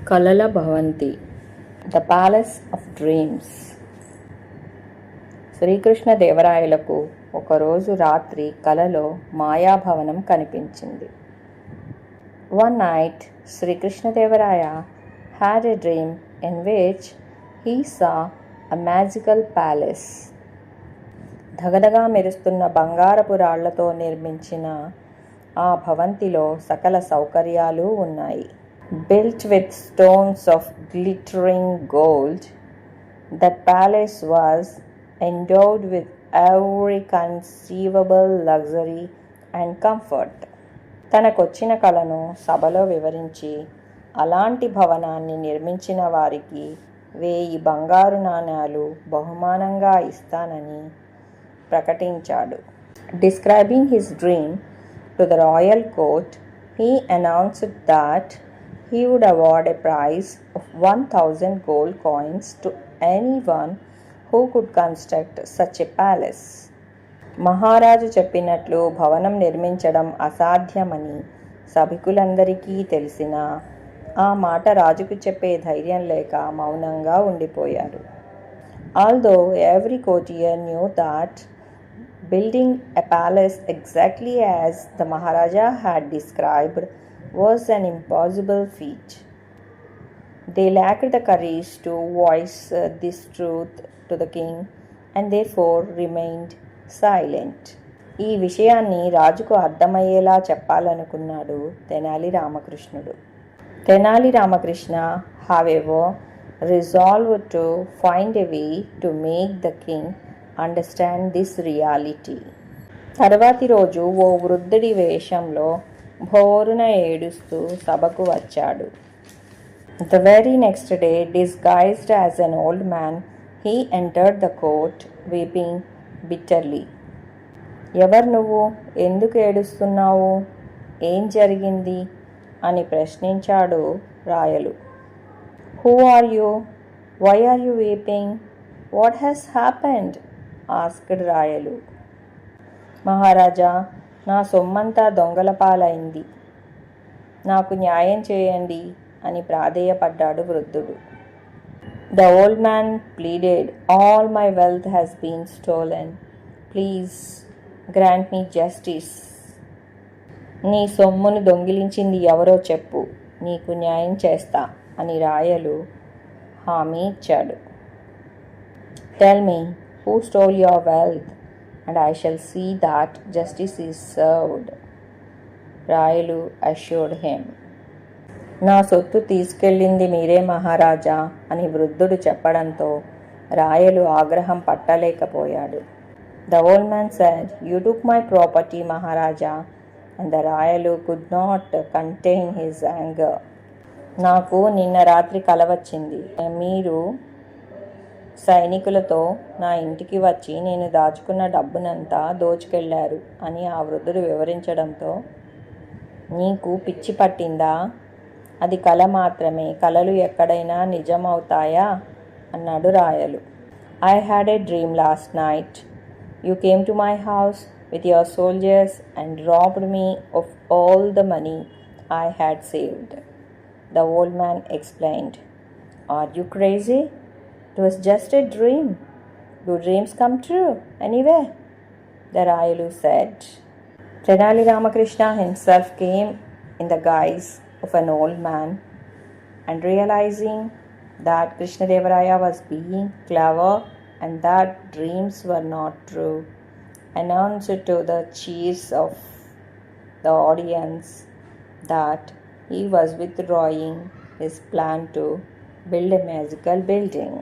కలల భవంతి, the palace of dreams. శ్రీకృష్ణదేవరాయలకు ఒకరోజు రాత్రి కలలో మాయాభవనం కనిపించింది. One night, Sri Krishnadevaraya had a dream in which he saw a magical palace. ధగధగా మెరుస్తున్న బంగారపు రాళ్లతో నిర్మించిన ఆ భవంతిలో సకల సౌకర్యాలు ఉన్నాయి. Built with stones of glittering gold, that palace was endowed with every conceivable luxury and comfort. తనకొచ్చిన కలను సభలో వివరించి అలాంటి భవనాన్ని నిర్మించిన వారికి 1000 బంగారు నాణేలు బహుమానంగా ఇస్తానని ప్రకటించాడు. Describing his dream to the royal court, he announced that he would award a prize of 1000 gold coins to anyone who could construct such a palace. మహారాజు చెప్పినట్లు భవనం నిర్మించడం అసాధ్యమని సభికులందరికీ తెలిసినా ఆ మాట రాజుకు చెప్పే ధైర్యం లేక మౌనంగా ఉండిపోయారు. Although every courtier knew that building a palace exactly as the Maharaja had described was an impossible feat, they lacked the courage to voice this truth to the king and therefore remained silent. ఈ విషయాన్ని రాజుకు అర్థమయ్యేలా చెప్పాలనుకున్నాడు తెనాలి రామకృష్ణుడు. Tenali Ramakrishna, however, resolved to find a way to make the king understand this reality. తర్వాతి రోజు ఓ వృద్ధుడి వేషంలో భోరున ఏడుస్తూ సభకు వచ్చాడు. The very next day, disguised as an old man, he entered the court, weeping bitterly. ఎవరు నువ్వు? ఎందుకు ఏడుస్తున్నావు? ఏం జరిగింది? అని ప్రశ్నించాడు రాయలు. Who are you? Why are you weeping? What has happened? asked రాయలు. మహారాజా, నా సొమ్మంతా దొంగల పాలైంది. నాకు న్యాయం చేయండి అని ప్రాధేయపడ్డాడు వృద్ధుడు. The old man pleaded, all my wealth has been stolen. Please grant me justice. నీ సొమ్మును దొంగిలించింది ఎవరో చెప్పు, నీకు న్యాయం చేస్తా అని రాయలు హామీ ఇచ్చాడు. Tell me, who stole your wealth, and I shall see that justice is served. Rayalu assured him. నా సొత్తు తీసుకెళ్ళింది మీరే మహారాజా అని వృద్ధుడు చెప్పడంతో రాయలు ఆగ్రహం పట్టలేకపోయాడు. The old man said, you took my property, Maharaja, and the Rayalu could not contain his anger. నాకు నిన్న రాత్రి కల వచ్చింది. మీరు సైనికులతో నా ఇంటికి వచ్చి నేను దాచుకున్న డబ్బునంతా దోచుకెళ్లారు అని ఆ వృద్ధుడు వివరించడంతో, నీకు పిచ్చి పట్టిందా? అది కల మాత్రమే, కలలు ఎక్కడైనా నిజమవుతాయా అన్నాడు రాయలు. I had a dream last night. You came to my house with your soldiers and robbed me of all the money I had saved. The old man explained. Are you crazy? It was just a dream. Do dreams come true anyway? The Rayalu said. Tenali Ramakrishna himself came in the guise of an old man, and realizing that Krishnadevaraya was being clever and that dreams were not true, announced to the cheers of the audience that he was withdrawing his plan to build a magical building.